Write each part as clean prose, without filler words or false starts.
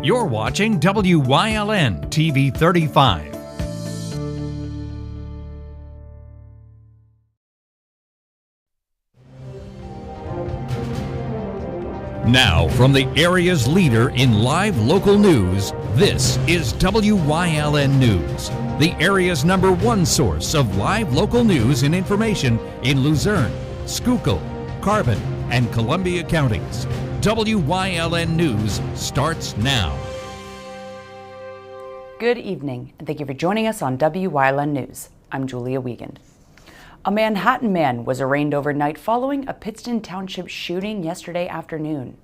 You're watching WYLN TV 35. Now, from the area's leader in live local news, this is WYLN News, the area's #1 source of live local news and information in Luzerne, Schuylkill, Carbon, and Columbia counties. WYLN News starts now. Good evening, and thank you for joining us on WYLN News. I'm Julia Wiegand. A Manhattan man was arraigned overnight following a Pittston Township shooting yesterday afternoon.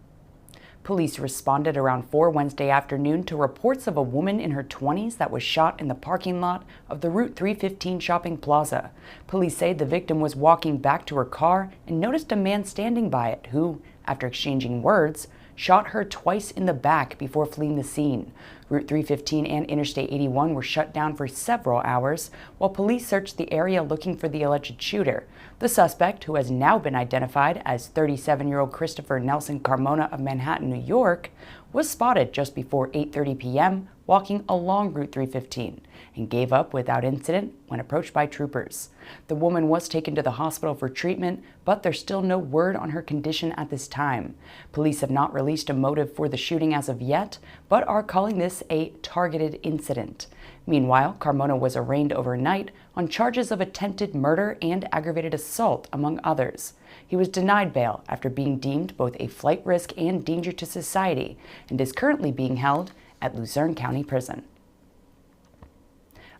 Police responded around 4 Wednesday afternoon to reports of a woman in her 20s that was shot in the parking lot of the Route 315 shopping plaza. Police say the victim was walking back to her car and noticed a man standing by it who, after exchanging words, shot her twice in the back before fleeing the scene. Route 315 and Interstate 81 were shut down for several hours while police searched the area looking for the alleged shooter. The suspect, who has now been identified as 37-year-old Christopher Nelson Carmona of Manhattan, New York, was spotted just before 8:30 p.m. walking along Route 315 and gave up without incident when approached by troopers. The woman was taken to the hospital for treatment, but there's still no word on her condition at this time. Police have not released a motive for the shooting as of yet, but are calling this a targeted incident. Meanwhile, Carmona was arraigned overnight on charges of attempted murder and aggravated assault, among others. He was denied bail after being deemed both a flight risk and danger to society, and is currently being held at Luzerne County Prison.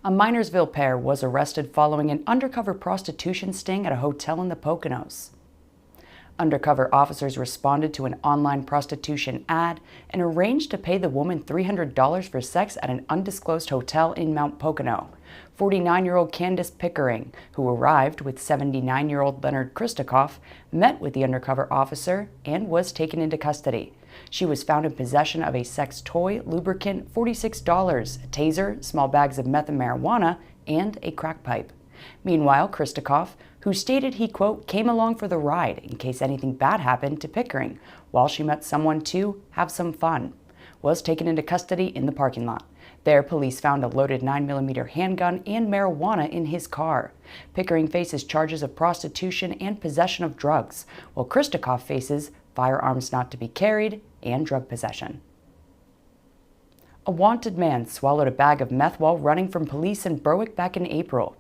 A Minersville pair was arrested following an undercover prostitution sting at a hotel in the Poconos. Undercover officers responded to an online prostitution ad and arranged to pay the woman $300 for sex at an undisclosed hotel in Mount Pocono. 49-year-old Candace Pickering, who arrived with 79-year-old Leonard Kristokoff, met with the undercover officer and was taken into custody. She was found in possession of a sex toy, lubricant, $46, a taser, small bags of meth and marijuana, and a crack pipe. Meanwhile, Kristokoff, who stated he, quote, came along for the ride in case anything bad happened to Pickering while she met someone to have some fun, was taken into custody in the parking lot. There, police found a loaded 9mm handgun and marijuana in his car. Pickering faces charges of prostitution and possession of drugs, while Kristokoff faces firearms not to be carried and drug possession. A wanted man swallowed a bag of meth while running from police in Berwick back in April.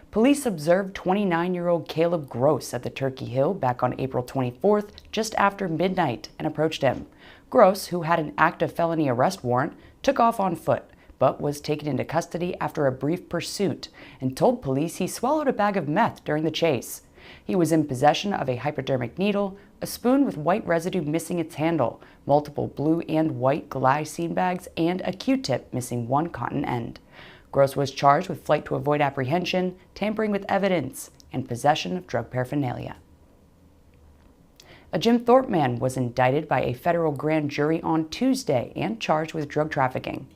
Police observed 29-year-old Caleb Gross at the Turkey Hill back on April 24th, just after midnight, and approached him. Gross, who had an active felony arrest warrant, took off on foot, but was taken into custody after a brief pursuit and told police he swallowed a bag of meth during the chase. He was in possession of a hypodermic needle, a spoon with white residue missing its handle, multiple blue and white glycine bags, and a Q-tip missing one cotton end. Gross was charged with flight to avoid apprehension, tampering with evidence, and possession of drug paraphernalia. A Jim Thorpe man was indicted by a federal grand jury on Tuesday and charged with drug trafficking.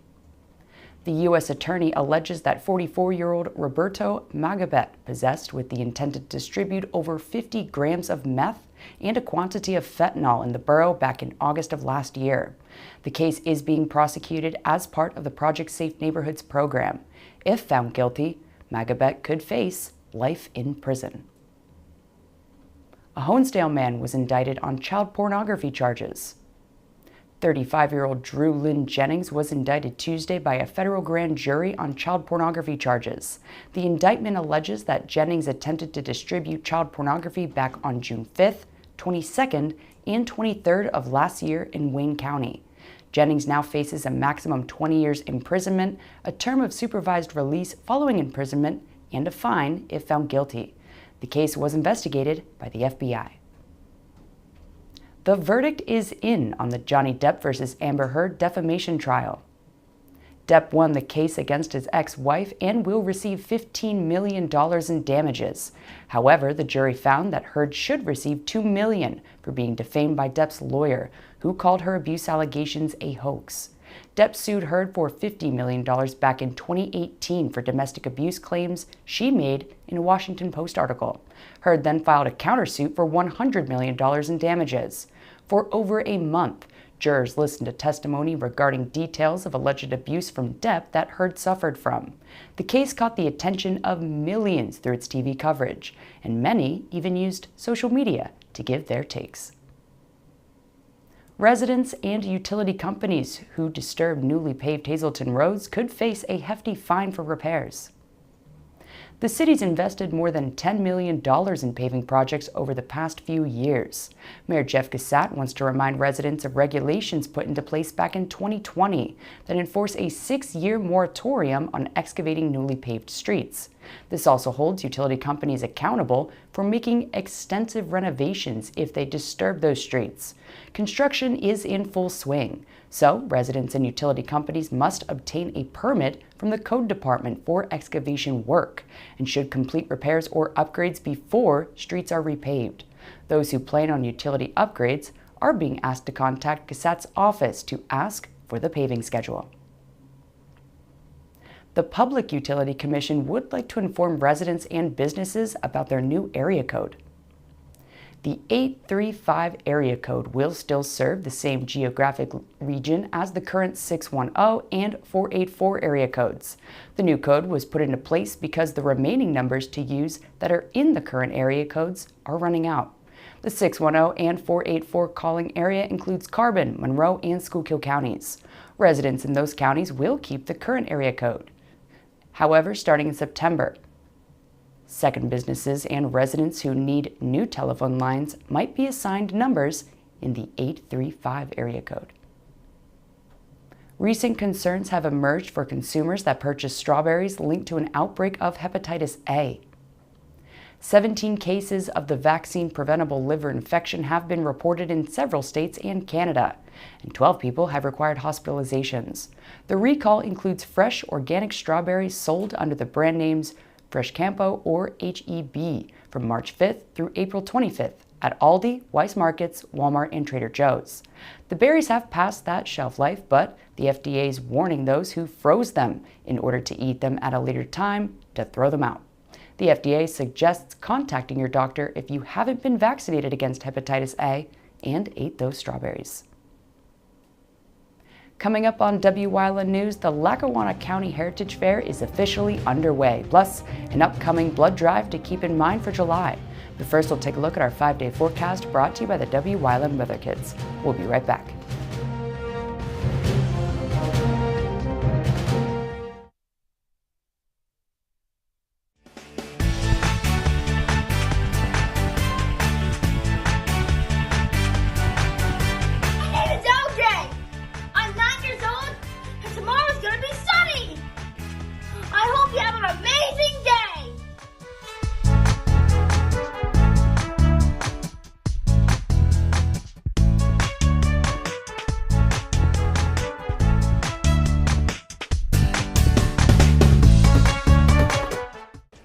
The U.S. attorney alleges that 44-year-old Roberto Magabet possessed with the intent to distribute over 50 grams of meth and a quantity of fentanyl in the borough back in August of last year. The case is being prosecuted as part of the Project Safe Neighborhoods program. If found guilty, Magabet could face life in prison. A Honesdale man was indicted on child pornography charges. 35-year-old Drew Lynn Jennings was indicted Tuesday by a federal grand jury on child pornography charges. The indictment alleges that Jennings attempted to distribute child pornography back on June 5th, 22nd, and 23rd of last year in Wayne County. Jennings now faces a maximum 20 years imprisonment, a term of supervised release following imprisonment, and a fine if found guilty. The case was investigated by the FBI. The verdict is in on the Johnny Depp versus Amber Heard defamation trial. Depp won the case against his ex-wife and will receive $15 million in damages. However, the jury found that Heard should receive $2 million for being defamed by Depp's lawyer, who called her abuse allegations a hoax. Depp sued Heard for $50 million back in 2018 for domestic abuse claims she made in a Washington Post article. Heard then filed a countersuit for $100 million in damages. For over a month, Jurors listened to testimony regarding details of alleged abuse from Depp that Heard suffered from. The case caught the attention of millions through its TV coverage, and many even used social media to give their takes. Residents and utility companies who disturb newly paved Hazleton roads could face a hefty fine for repairs. The city's invested more than $10 million in paving projects over the past few years. Mayor Jeff Gassat wants to remind residents of regulations put into place back in 2020 that enforce a 6-year moratorium on excavating newly paved streets. This also holds utility companies accountable for making extensive renovations if they disturb those streets. Construction is in full swing, so residents and utility companies must obtain a permit from the code department for excavation work and should complete repairs or upgrades before streets are repaved. Those who plan on utility upgrades are being asked to contact Gassat's office to ask for the paving schedule. The Public Utility Commission would like to inform residents and businesses about their new area code. The 835 area code will still serve the same geographic region as the current 610 and 484 area codes. The new code was put into place because the remaining numbers to use that are in the current area codes are running out. The 610 and 484 calling area includes Carbon, Monroe, and Schuylkill counties. Residents in those counties will keep the current area code. However, starting in September, second businesses and residents who need new telephone lines might be assigned numbers in the 835 area code. Recent concerns have emerged for consumers that purchase strawberries linked to an outbreak of hepatitis A. 17 cases of the vaccine-preventable liver infection have been reported in several states and Canada, and 12 people have required hospitalizations. The recall includes fresh organic strawberries sold under the brand names Fresh Campo or HEB from March 5th through April 25th at Aldi, Weis Markets, Walmart, and Trader Joe's. The berries have passed that shelf life, but the FDA is warning those who froze them in order to eat them at a later time to throw them out. The FDA suggests contacting your doctor if you haven't been vaccinated against hepatitis A and ate those strawberries. Coming up on Wyln News, the Lackawanna County Heritage Fair is officially underway, plus an upcoming blood drive to keep in mind for July. But first, we'll take a look at our 5-day forecast brought to you by the Wyln Weather Kids. We'll be right back.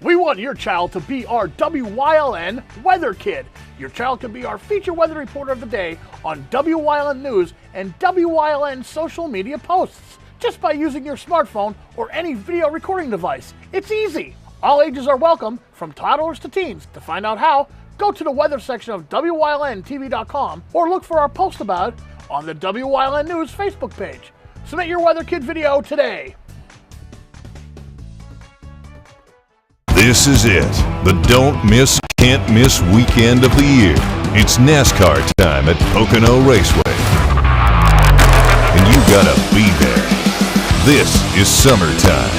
We want your child to be our Wyln Weather Kid. Your child can be our feature weather reporter of the day on Wyln News and Wyln social media posts, just by using your smartphone or any video recording device. It's easy. All ages are welcome, from toddlers to teens. To find out how, go to the weather section of WYLNTV.com or look for our post about it on the Wyln News Facebook page. Submit your Weather Kid video today. This is it, the don't miss, can't miss weekend of the year. It's NASCAR time at Pocono Raceway. And you gotta be there. This is summertime.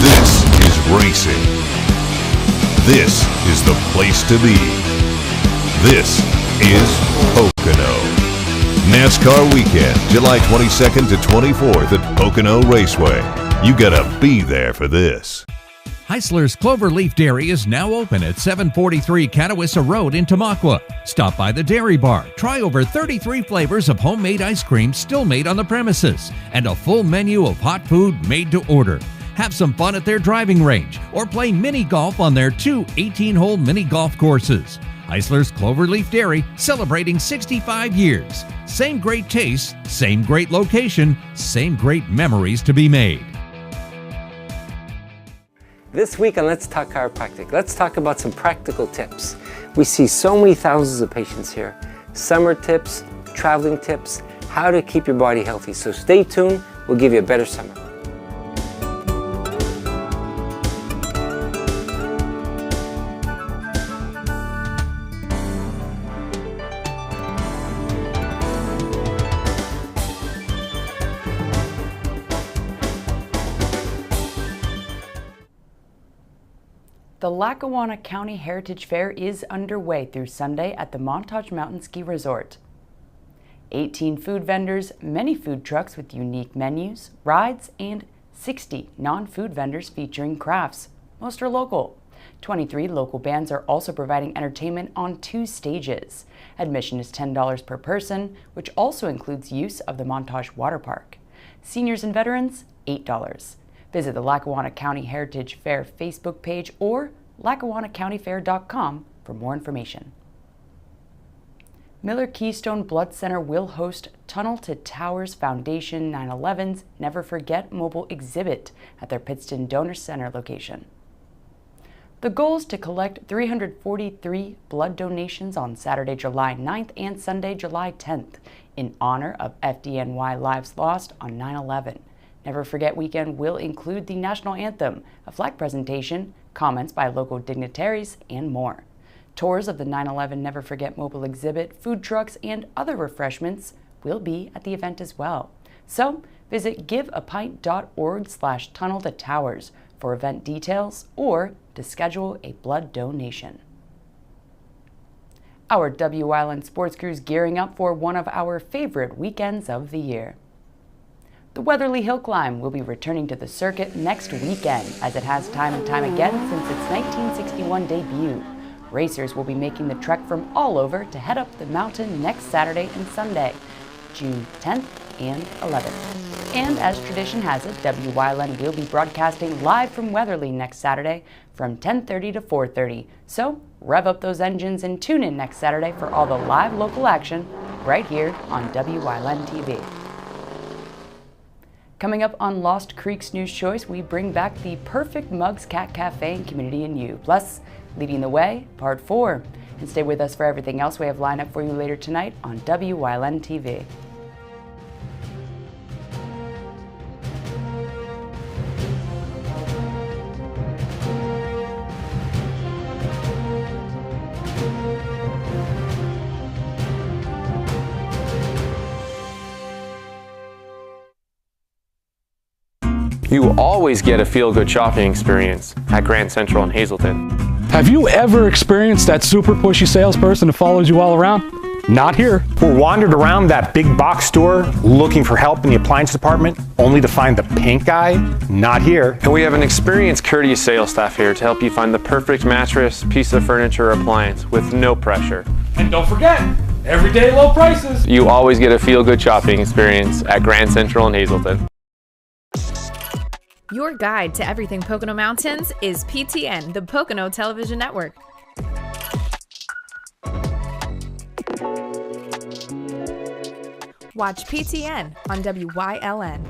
This is racing. This is the place to be. This is Pocono. NASCAR weekend, July 22nd to 24th at Pocono Raceway. You gotta be there for this. Heisler's Cloverleaf Dairy is now open at 743 Catawissa Road in Tamaqua. Stop by the Dairy Bar, try over 33 flavors of homemade ice cream still made on the premises, and a full menu of hot food made to order. Have some fun at their driving range, or play mini golf on their 2 18-hole mini golf courses. Heisler's Cloverleaf Dairy, celebrating 65 years. Same great taste, same great location, same great memories to be made. This week on Let's Talk Chiropractic, let's talk about some practical tips. We see so many thousands of patients here. Summer tips, traveling tips, how to keep your body healthy. So stay tuned, we'll give you a better summer. The Lackawanna County Heritage Fair is underway through Sunday at the Montage Mountain Ski Resort. 18 food vendors, many food trucks with unique menus, rides, and 60 non-food vendors featuring crafts. Most are local. 23 local bands are also providing entertainment on 2 stages. Admission is $10 per person, which also includes use of the Montage Water Park. Seniors and veterans, $8. Visit the Lackawanna County Heritage Fair Facebook page or LackawannaCountyFair.com for more information. Miller Keystone Blood Center will host Tunnel to Towers Foundation 9/11's Never Forget mobile exhibit at their Pittston Donor Center location. The goal is to collect 343 blood donations on Saturday, July 9th and Sunday, July 10th in honor of FDNY lives lost on 9/11. Never Forget Weekend will include the national anthem, a flag presentation, comments by local dignitaries, and more. Tours of the 9/11 Never Forget mobile exhibit, food trucks, and other refreshments will be at the event as well. So visit giveapint.org/tunnel to towers for event details or to schedule a blood donation. Our Wyln sports crew's gearing up for one of our favorite weekends of the year. The Weatherly Hill Climb will be returning to the circuit next weekend, as it has time and time again since its 1961 debut. Racers will be making the trek from all over to head up the mountain next Saturday and Sunday, June 10th and 11th. And as tradition has it, Wyln will be broadcasting live from Weatherly next Saturday from 10:30 to 4:30. So rev up those engines and tune in next Saturday for all the live local action right here on Wyln TV. Coming up on Lost Creek's News Choice, we bring back the perfect Mugs Cat Cafe and Community in You, plus Leading the Way, Part 4. And stay with us for everything else we have lined up for you later tonight on Wyln TV. You always get a feel-good shopping experience at Grand Central in Hazleton. Have you ever experienced that super pushy salesperson who follows you all around? Not here. Or wandered around that big box store looking for help in the appliance department only to find the pink guy? Not here. And we have an experienced, courteous sales staff here to help you find the perfect mattress, piece of furniture, or appliance with no pressure. And don't forget, everyday low prices. You always get a feel-good shopping experience at Grand Central in Hazleton. Your guide to everything Pocono Mountains is PTN, the Pocono Television Network. Watch PTN on WYLN.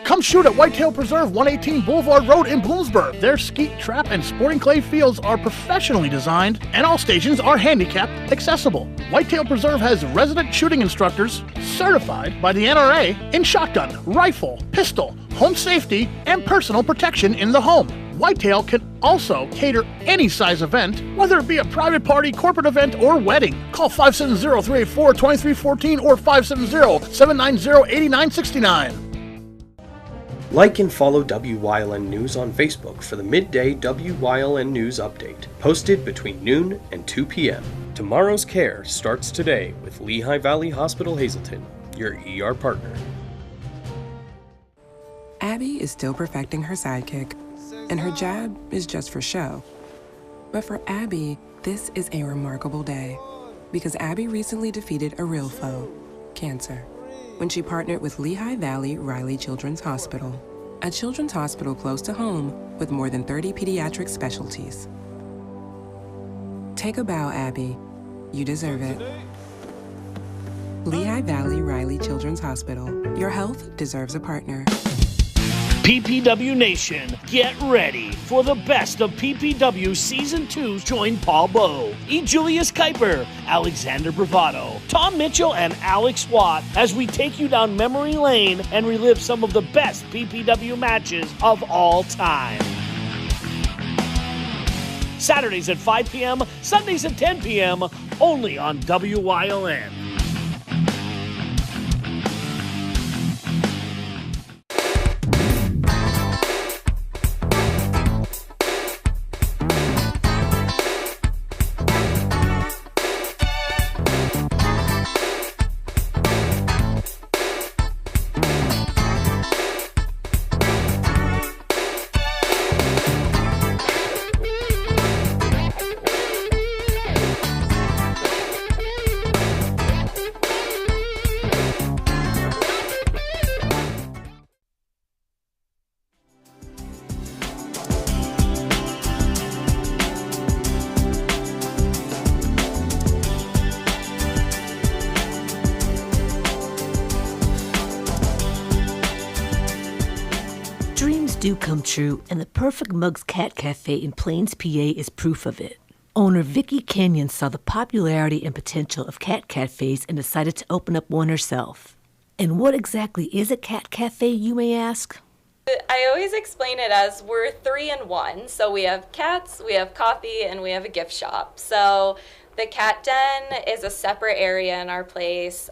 Come shoot at Whitetail Preserve, 118 Boulevard Road in Bloomsburg. Their skeet, trap, and sporting clay fields are professionally designed, and all stations are handicapped accessible. Whitetail Preserve has resident shooting instructors certified by the NRA in shotgun, rifle, pistol, home safety, and personal protection in the home. Whitetail can also cater any size event, whether it be a private party, corporate event, or wedding. Call 570-384-2314 or 570-790-8969. Like and follow WYLN News on Facebook for the midday WYLN News update, posted between noon and 2 p.m. Tomorrow's care starts today with Lehigh Valley Hospital Hazleton, your ER partner. Abby is still perfecting her sidekick, and her jab is just for show. But for Abby, this is a remarkable day, because Abby recently defeated a real foe, cancer, when she partnered with Lehigh Valley Riley Children's Hospital, a children's hospital close to home with more than 30 pediatric specialties. Take a bow, Abby. You deserve it. Lehigh Valley Riley Children's Hospital. Your health deserves a partner. PPW Nation, get ready for the best of PPW Season 2. Join Paul Bowe, E. Julius Kuiper, Alexander Bravado, Tom Mitchell, and Alex Watt as we take you down memory lane and relive some of the best PPW matches of all time. Saturdays at 5 p.m., Sundays at 10 p.m., only on WYLN. Do come true, and the Perfect Mugs Cat Cafe in Plains, PA is proof of it. Owner Vicki Kenyon saw the popularity and potential of cat cafes and decided to open up one herself. And what exactly is a cat cafe, you may ask? I always explain it as we're 3 in 1. So we have cats, we have coffee, and we have a gift shop. So the cat den is a separate area in our place.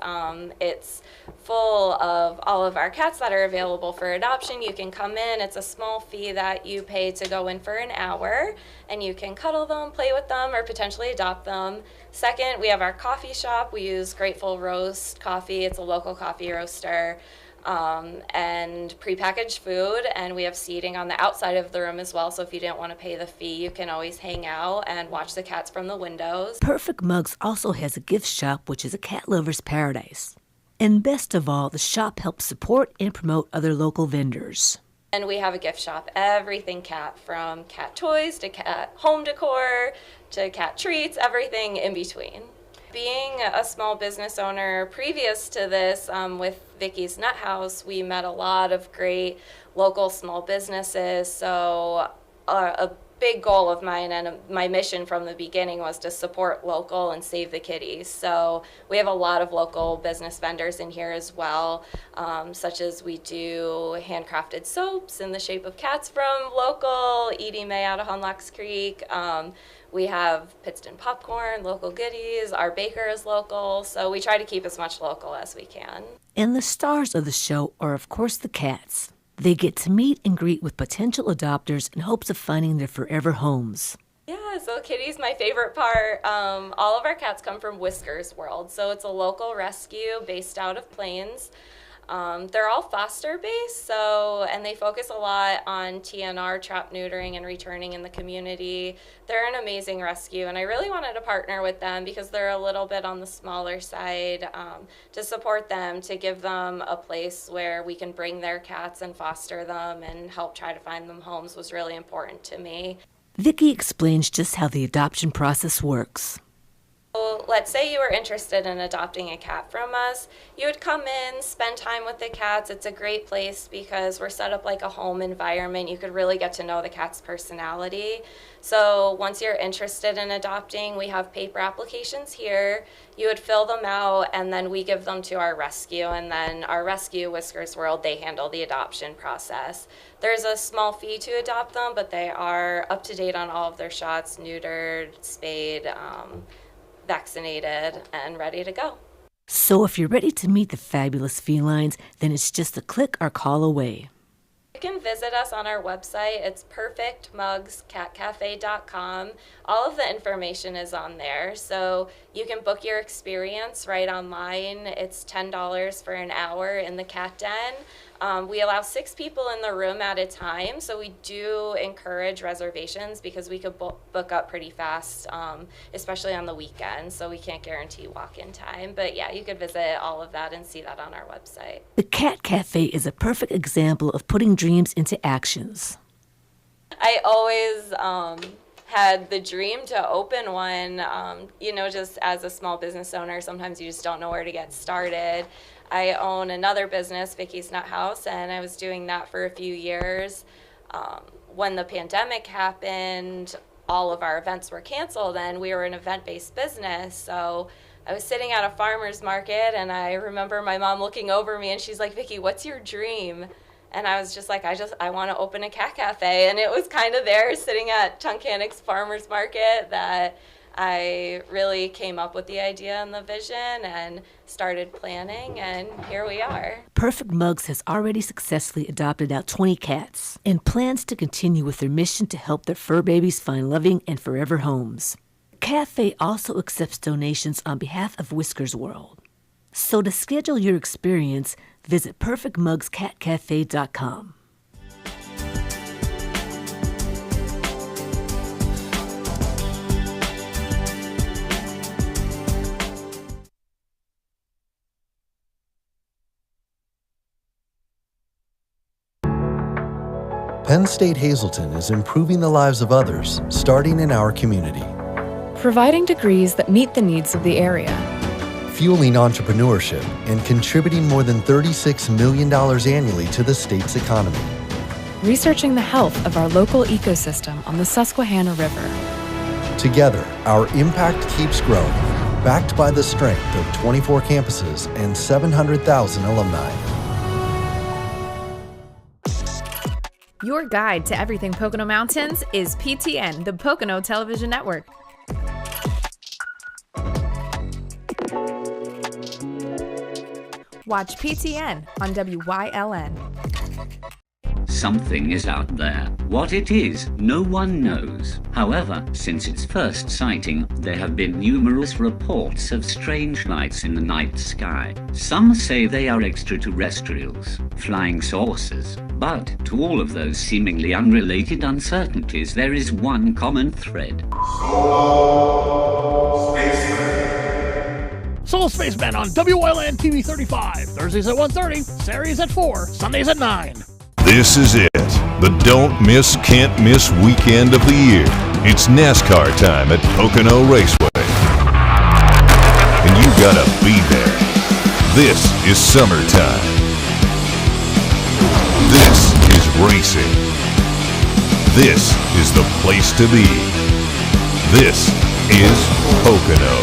It's full of all of our cats that are available for adoption. You can come in. It's a small fee that you pay to go in for an hour, and you can cuddle them, play with them, or potentially adopt them. Second, we have our coffee shop. We use Grateful Roast coffee. It's a local coffee roaster. And prepackaged food, and we have seating on the outside of the room as well, so if you didn't want to pay the fee, you can always hang out and watch the cats from the windows. Perfect Mugs also has a gift shop, which is a cat lover's paradise. And best of all, the shop helps support and promote other local vendors. And we have a gift shop, everything cat, from cat toys to cat home decor to cat treats, everything in between. Being a small business owner previous to this, with Vicky's Nut House, we met a lot of great local small businesses. So a big goal of mine and my mission from the beginning was to support local and save the kitties. So we have a lot of local business vendors in here as well, such as we do handcrafted soaps in the shape of cats from local, Edie Mae out of Hunlocks Creek. We have Pittston popcorn, local goodies. Our baker is local, so we try to keep as much local as we can. And the stars of the show are, of course, the cats. They get to meet and greet with potential adopters in hopes of finding their forever homes. Yeah, so kitty's my favorite part. All of our cats come from Whiskers World, so it's a local rescue based out of Plains. They're all foster based, and they focus a lot on TNR, trap neutering, and returning in the community. They're an amazing rescue, and I really wanted to partner with them because they're a little bit on the smaller side, to support them, to give them a place where we can bring their cats and foster them and help try to find them homes was really important to me. Vicki explains just how the adoption process works. So let's say you were interested in adopting a cat from us. You would come in, spend time with the cats. It's a great place because we're set up like a home environment. You could really get to know the cat's personality. So once you're interested in adopting, we have paper applications here. You would fill them out, and then we give them to our rescue. And then our rescue, Whiskers World, they handle the adoption process. There's a small fee to adopt them, but they are up to date on all of their shots, neutered, spayed, vaccinated, and ready to go. So if you're ready to meet the fabulous felines, then it's just a click or call away. You can visit us on our website. It's perfectmugscatcafe.com. All of the information is on there, so you can book your experience right online. It's $10 for an hour in the cat den. We allow 6 people in the room at a time, so we do encourage reservations because we could book up pretty fast, especially on the weekend, so we can't guarantee walk-in time. But yeah, you could visit all of that and see that on our website. The Cat Cafe is a perfect example of putting dreams into actions. I always had the dream to open one, just as a small business owner, sometimes you just don't know where to get started. I own another business, Vicky's Nut House, and I was doing that for a few years. When the pandemic happened, all of our events were canceled, and we were an event-based business. So I was sitting at a farmer's market, and I remember my mom looking over me, and she's like, "Vicky, what's your dream?" And I was just like, I want to open a cat cafe. And it was kind of there sitting at Tuncanic's farmer's market that I really came up with the idea and the vision and started planning, and here we are. Perfect Mugs has already successfully adopted out 20 cats and plans to continue with their mission to help their fur babies find loving and forever homes. Cafe also accepts donations on behalf of Whiskers World. So to schedule your experience, visit perfectmugscatcafe.com. Penn State Hazleton is improving the lives of others, starting in our community. Providing degrees that meet the needs of the area. Fueling entrepreneurship and contributing more than $36 million annually to the state's economy. Researching the health of our local ecosystem on the Susquehanna River. Together, our impact keeps growing, backed by the strength of 24 campuses and 700,000 alumni. Your guide to everything Pocono Mountains is PTN, the Pocono Television Network. Watch PTN on WYLN. Something is out there. What it is, no one knows. However, since its first sighting, there have been numerous reports of strange lights in the night sky. Some say they are extraterrestrials, flying saucers. But to all of those seemingly unrelated uncertainties, there is one common thread. Solo Spaceman on WYLN TV 35. Thursdays at 1:30, Saturdays at 4, Sundays at 9. This is it. The don't miss, can't miss weekend of the year. It's NASCAR time at Pocono Raceway. And you gotta be there. This is summertime. This is racing. This is the place to be. This is Pocono.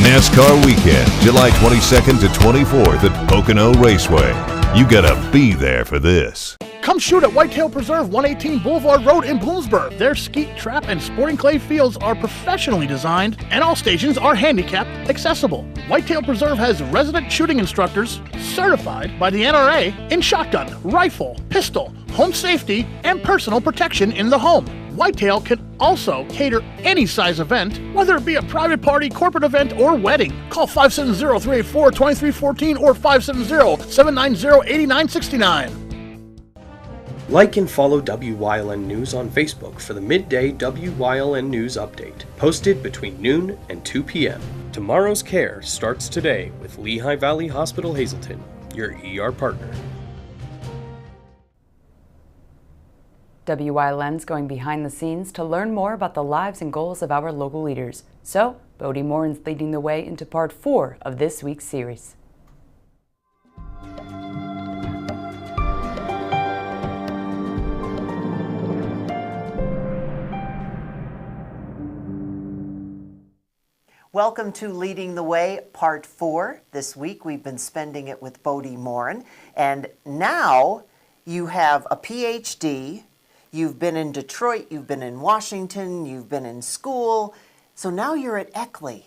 NASCAR weekend, July 22nd to 24th at Pocono Raceway. You gotta be there for this. Come shoot at Whitetail Preserve, 118 Boulevard Road in Bloomsburg. Their skeet, trap, and sporting clay fields are professionally designed, and all stations are handicap accessible. Whitetail Preserve has resident shooting instructors certified by the NRA in shotgun, rifle, pistol, home safety, and personal protection in the home. Whitetail can also cater any size event, whether it be a private party, corporate event, or wedding. Call 570-384-2314 or 570-790-8969. Like and follow WYLN News on Facebook for the midday WYLN News update, posted between noon and 2 p.m. Tomorrow's care starts today with Lehigh Valley Hospital Hazleton, your ER partner. WYLN's going behind the scenes to learn more about the lives and goals of our local leaders. So, Bodie Morin's leading the way into part 4 of this week's series. Welcome to Leading the Way, Part 4. This week we've been spending it with Bodie Morin. And now you have a PhD, you've been in Detroit, you've been in Washington, you've been in school, so now you're at Eckley.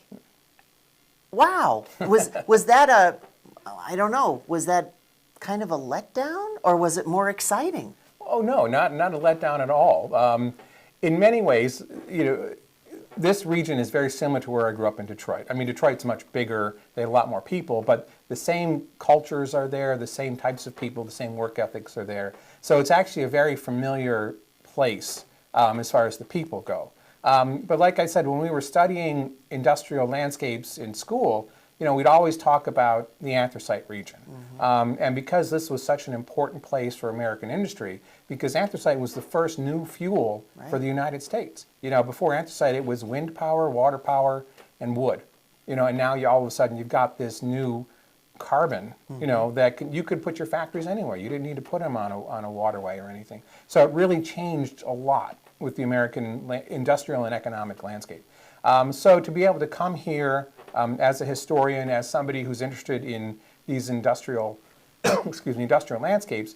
Wow. Was that I don't know, was that kind of a letdown or was it more exciting? Oh no, not a letdown at all. In many ways, this region is very similar to where I grew up in Detroit. I mean, Detroit's much bigger, they have a lot more people, but the same cultures are there, the same types of people, the same work ethics are there. So it's actually a very familiar place as far as the people go. But like I said, when we were studying industrial landscapes in school, we'd always talk about the anthracite region. Mm-hmm. And because this was such an important place for American industry, because anthracite was the first new fuel for the United States. Before anthracite, it was wind power, water power, and wood. And now all of a sudden you've got this new carbon, you know, that you could put your factories anywhere. You didn't need to put them on a waterway or anything. So it really changed a lot with the American industrial and economic landscape. So to be able to come here as a historian, as somebody who's interested in these industrial, industrial landscapes,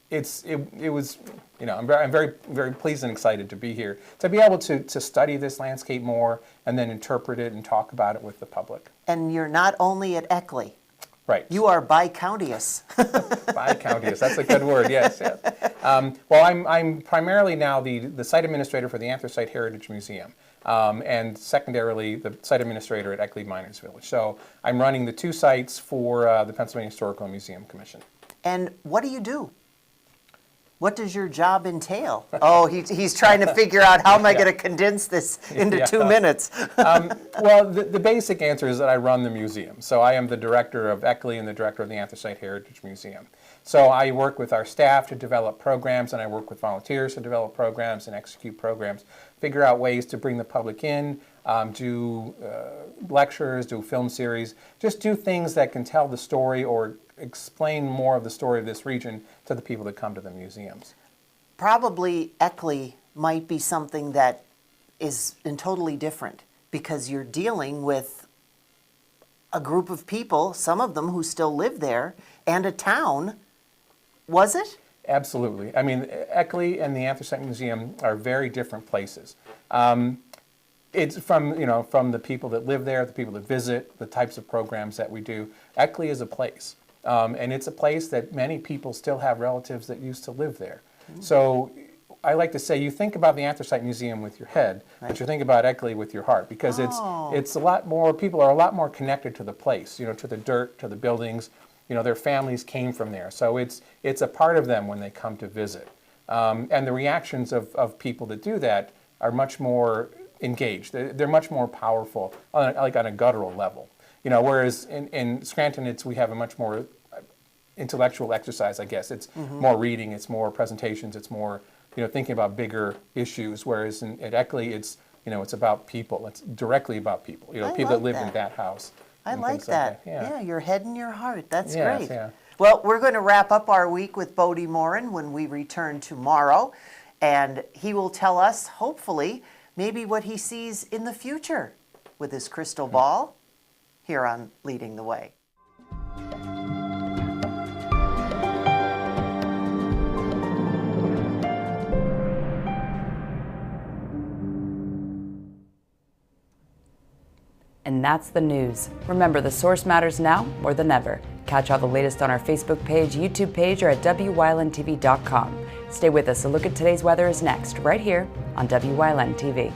it was, you know, I'm very pleased and excited to be here, to be able to study this landscape more and then interpret it and talk about it with the public. And you're not only at Eckley. Right. You are bi-counteous. Bi-counteous, that's a good word, yes. Well, I'm primarily now the site administrator for the Anthracite Heritage Museum, and secondarily the site administrator at Eckley Miners Village. So I'm running the 2 sites for the Pennsylvania Historical Museum Commission. And what do you do? What does your job entail? Oh, he's trying to figure out how am I going to condense this into 2 minutes. Well, the basic answer is that I run the museum. So I am the director of Eckley and the director of the Anthracite Heritage Museum. So I work with our staff to develop programs, and I work with volunteers to develop programs and execute programs, figure out ways to bring the public in, do lectures, do film series, just do things that can tell the story or explain more of the story of this region to the people that come to the museums. Probably Eckley might be something that is totally different because you're dealing with a group of people, some of them who still live there, and a town. Was it? Absolutely. I mean, Eckley and the Anthracite Museum are very different places. It's from the people that live there, the people that visit, the types of programs that we do. Eckley is a place. And it's a place that many people still have relatives that used to live there. So I like to say you think about the Anthracite Museum with your head, but you think about Eckley with your heart, because it's a lot more, people are a lot more connected to the place, you know, to the dirt, to the buildings. You know, their families came from there. So it's a part of them when they come to visit. And the reactions of people that do that are much more engaged. They're much more powerful, like on a guttural level. You know, whereas in Scranton, we have a much more intellectual exercise, I guess. It's more reading, it's more presentations, it's more, you know, thinking about bigger issues. Whereas at Eckley, it's about people. It's directly about people. You know, people that live in that house. I like that. Yeah, your head and your heart. That's yes, great. Yeah. Well, we're going to wrap up our week with Bodie Morin when we return tomorrow, and he will tell us, hopefully, maybe what he sees in the future with his crystal ball here on Leading the Way. And that's the news. Remember, the source matters now more than ever. Catch all the latest on our Facebook page, YouTube page, or at WYLNTV.com. Stay with us. A look at today's weather is next, right here on WYLN TV.